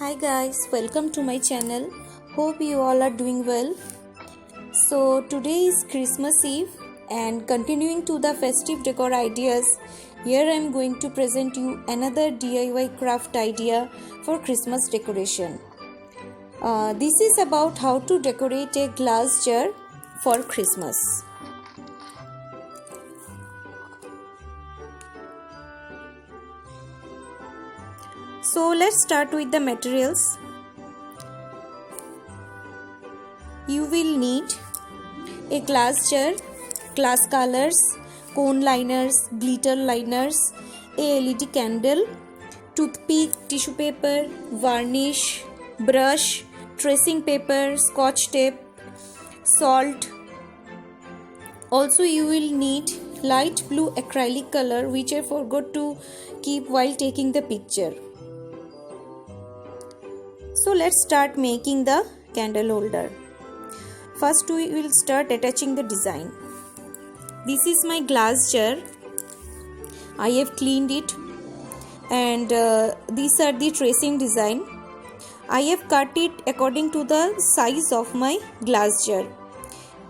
Hi guys, welcome to my channel. Hope you all are doing well. So today is Christmas Eve and continuing to the festive decor ideas, here I am going to present you another DIY craft idea for Christmas decoration. This is about how to decorate a glass jar for Christmas. So let's start with the materials. You will need a glass jar, glass colors, cone liners, glitter liners, a LED candle, toothpick, tissue paper, varnish, brush, tracing paper, scotch tape, salt. Also you will need light blue acrylic color which I forgot to keep while taking the picture. So let's start making the candle holder. First we will start attaching the design. This is my glass jar. I have cleaned it and these are the tracing design. I have cut it according to the size of my glass jar.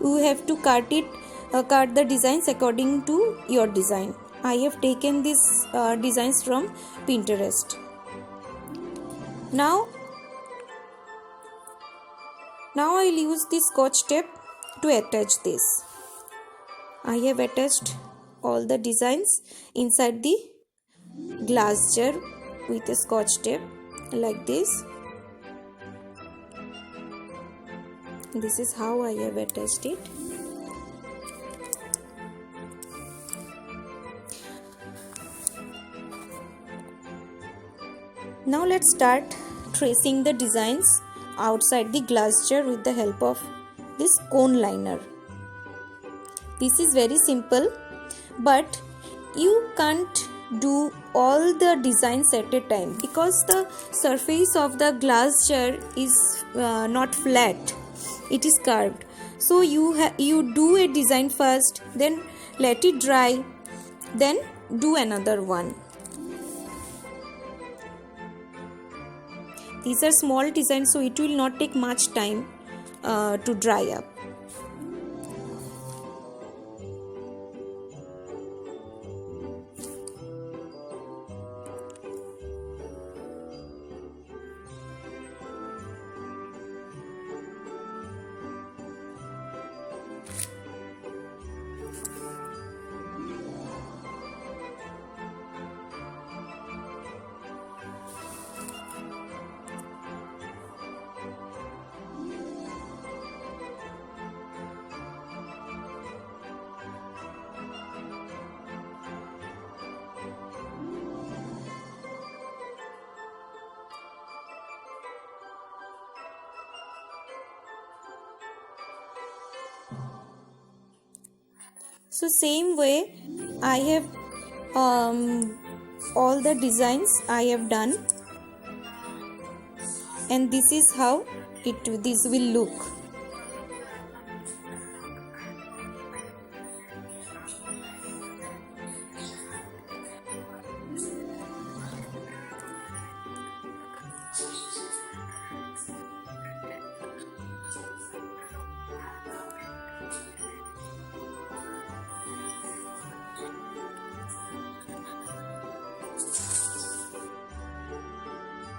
You have to cut the designs according to your design. I have taken these designs from Pinterest. Now I will use the scotch tape to attach this. I have attached all the designs inside the glass jar with a scotch tape like this. This is how I have attached it. Now let's start tracing the designs outside the glass jar with the help of this cone liner. This is very simple, but you can't do all the designs at a time because the surface of the glass jar is not flat, it is curved. So you do a design first, then let it dry, then do another one. These are small designs, so it will not take much time to dry up. So same way I have all the designs I have done, and this is how this will look.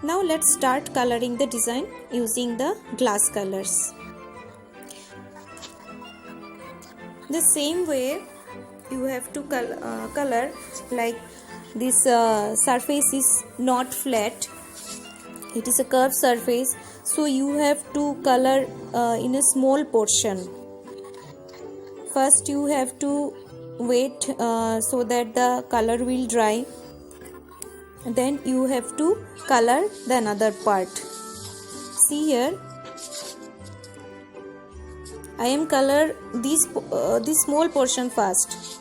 Now let's start coloring the design using the glass colors. The same way you have to color, like this surface is not flat, it is a curved surface, so you have to color in a small portion. First you have to wait so that the color will dry. Then you have to color the another part. See here, I am color this small portion first,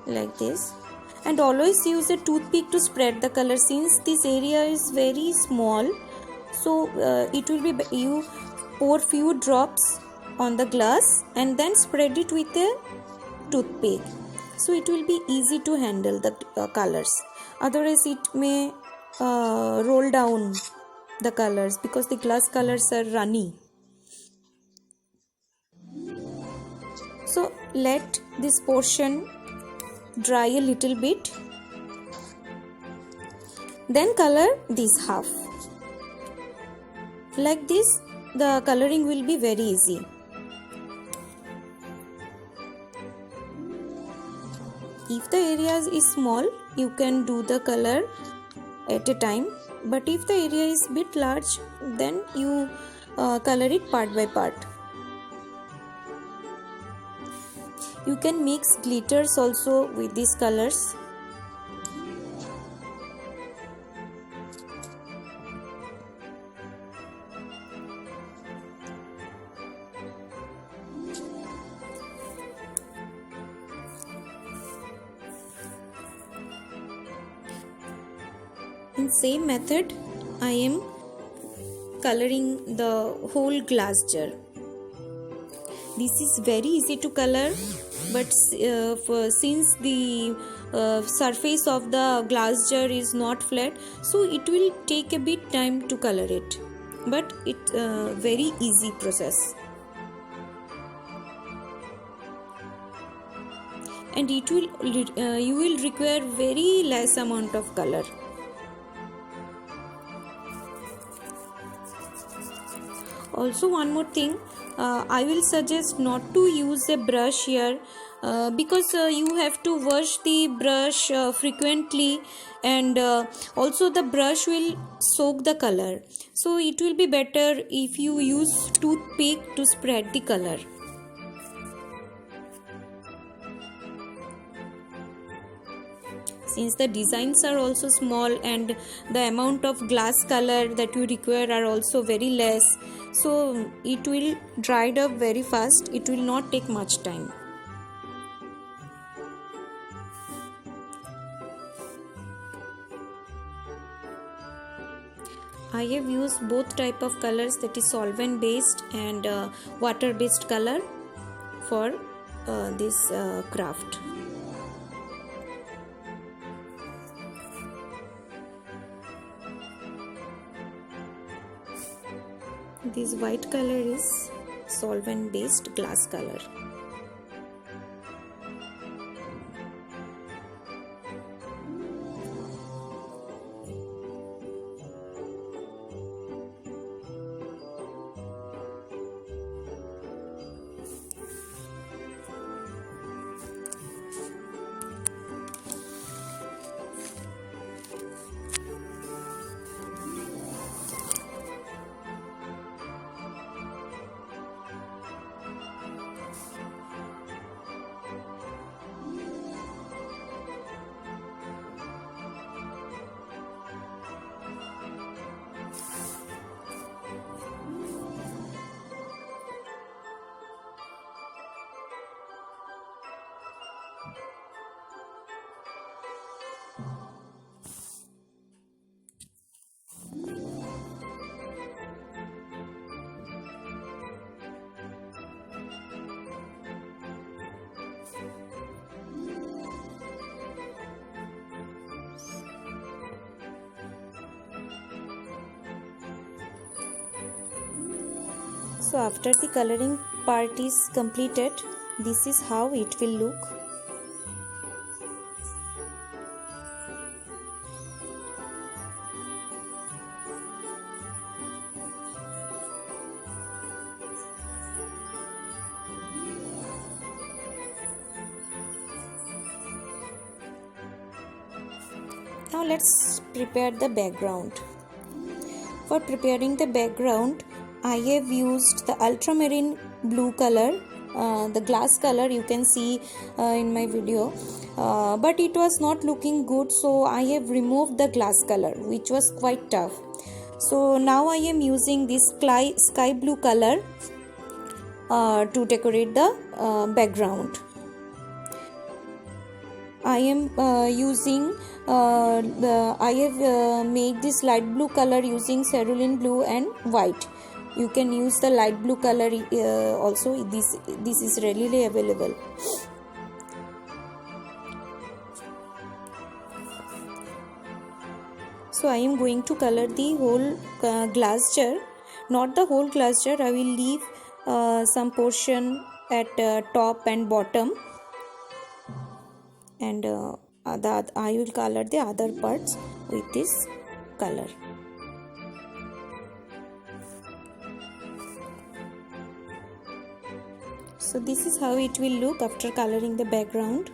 like this, and always use a toothpick to spread the color since this area is very small. So it will be, you pour few drops on the glass and then spread it with a toothpick, so it will be easy to handle the colors. Otherwise it may roll down the colors because the glass colors are runny. So let this portion dry a little bit, then color this half. Like this, the coloring will be very easy. If the area is small, you can do the color at a time, but if the area is bit large, then you color it part by part. You can mix glitters also with these colors. In same method, I am coloring the whole glass jar. This is very easy to color, but since the surface of the glass jar is not flat, so it will take a bit time to color it, but it's a very easy process. And it will you will require very less amount of color. Also, one more thing, I will suggest not to use a brush here because you have to wash the brush frequently, and also the brush will soak the color. So it will be better if you use toothpick to spread the color. Since the designs are also small and the amount of glass color that you require are also very less, so it will dry up very fast. It will not take much time. I have used both type of colors, that is solvent based and water based color for this craft. This white color is solvent based glass color. So after the coloring part is completed, this is how it will look. Now let's prepare the background. For preparing the background, I have used the ultramarine blue color, the glass color you can see in my video, but it was not looking good, so I have removed the glass color, which was quite tough. So now I am using this sky blue color to decorate the background. I am using I have made this light blue color using cerulean blue and white. You can use the light blue color also. This is readily available. So I am going to color the whole glass jar, not the whole glass jar. I will leave some portion at top and bottom, and I will color the other parts with this color. So this is how it will look after coloring the background.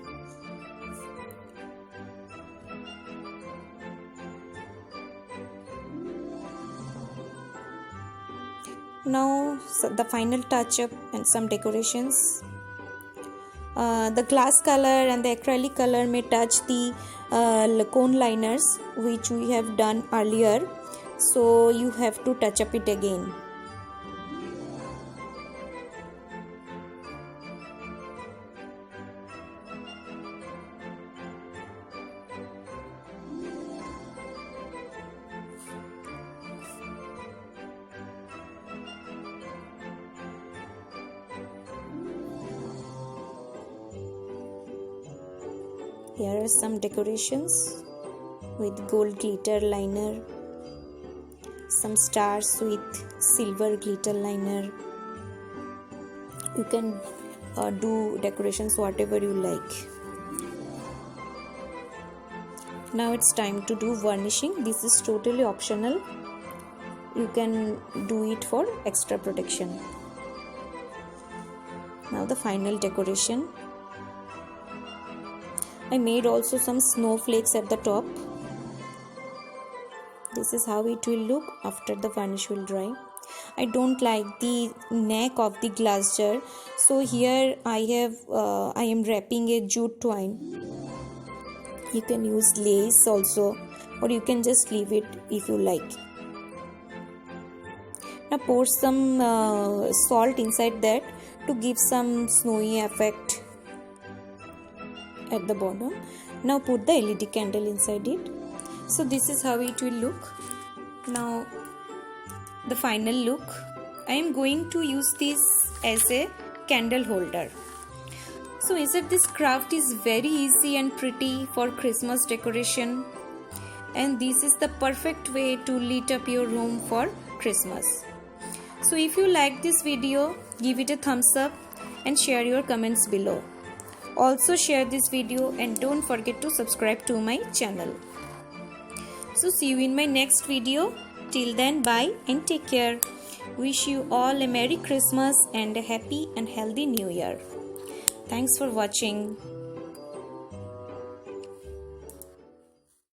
Now the final touch up and some decorations. The glass color and the acrylic color may touch the cone liners which we have done earlier, so you have to touch up it again. Here are some decorations with gold glitter liner, some stars with silver glitter liner. You can do decorations whatever you like. Now it's time to do varnishing. This is totally optional. You can do it for extra protection. Now the final decoration. I made also some snowflakes at the top. This is how it will look after the varnish will dry. I don't like the neck of the glass jar, so here I am wrapping a jute twine. You can use lace also, or you can just leave it if you like. Now pour some salt inside that to give some snowy effect at the bottom. Now put the LED candle inside it. So this is how it will look. Now the final look. I am going to use this as a candle holder. So inside this craft is very easy and pretty for Christmas decoration, and this is the perfect way to lit up your room for Christmas. So if you like this video, give it a thumbs up and share your comments below. Also share this video and don't forget to subscribe to my channel. So see you in my next video. Till then, bye and take care. Wish you all a Merry Christmas and a happy and healthy New Year. Thanks for watching.